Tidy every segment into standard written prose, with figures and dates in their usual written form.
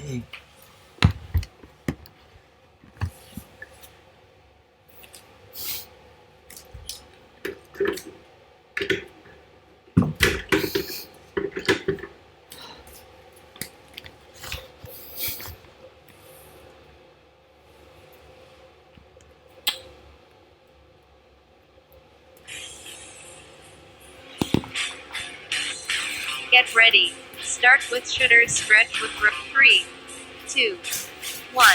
อีก Get ready. Start with shoulders stretch with 3, 2, 1.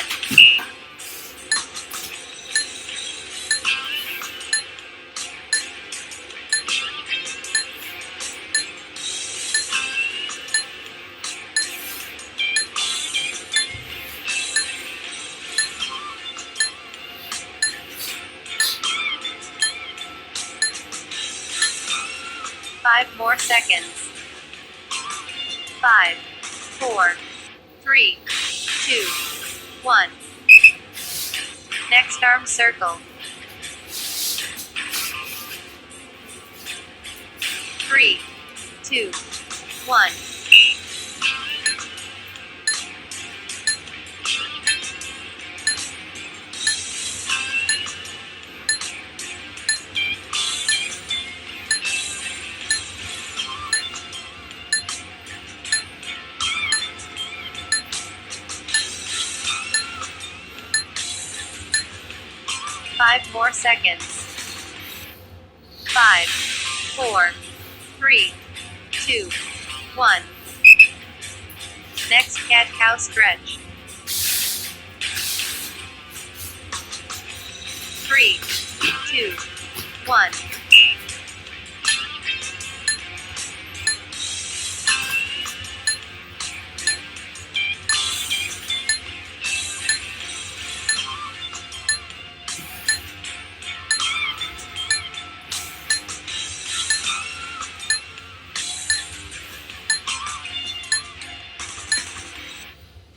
Five more seconds. 5, 4, 3, 2, 1. Next arm circle. 3, 2, 1. Five more seconds. 5, 4, 3, 2, 1. Next cat-cow stretch. 3, 2, 1.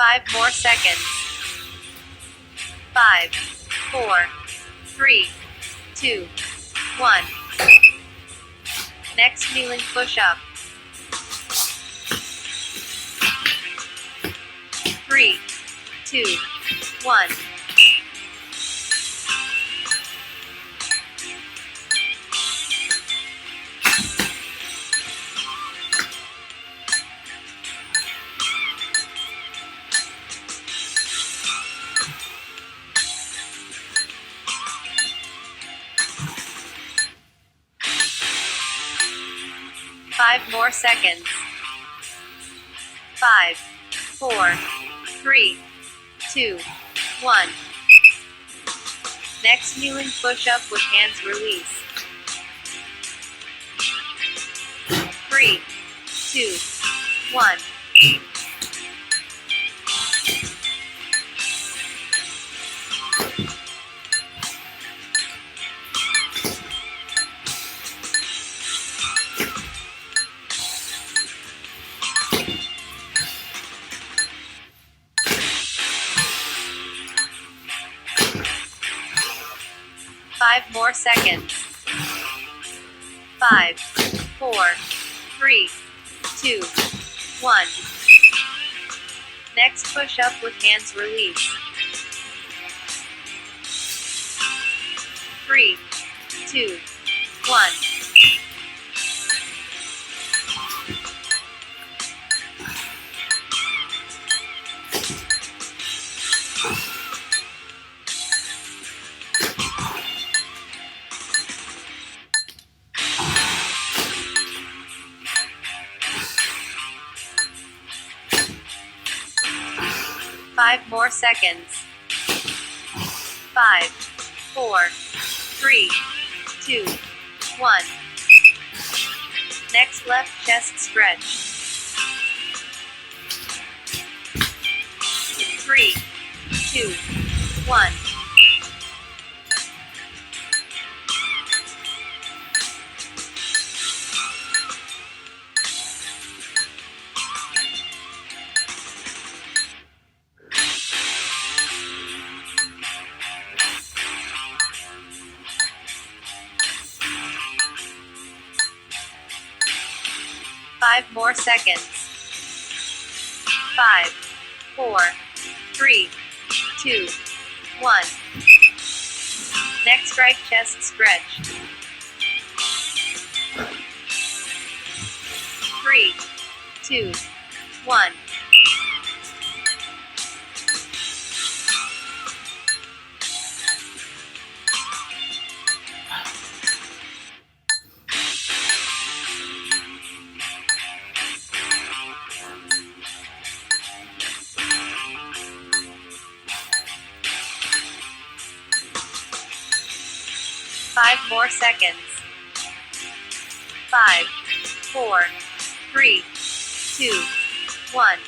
Five more seconds. 5, 4, 3, 2, 1. Next kneeling push-up. 3, 2, 1. Five more seconds. 5, 4, 3, 2, 1. Next kneeling push-up with hands release. 3, 2, 1. Five more seconds. 5, 4, 3, 2, 1. Next push up with hands release. 3, 2, 1. Five more seconds. 5, 4, 3, 2, 1. Next left chest stretch. 3, 2, 1. Five more seconds. 5, 4, 3, 2, 1. Next right chest stretch. 3, 2, 1. Five more seconds. 5, 4, 3, 2, 1.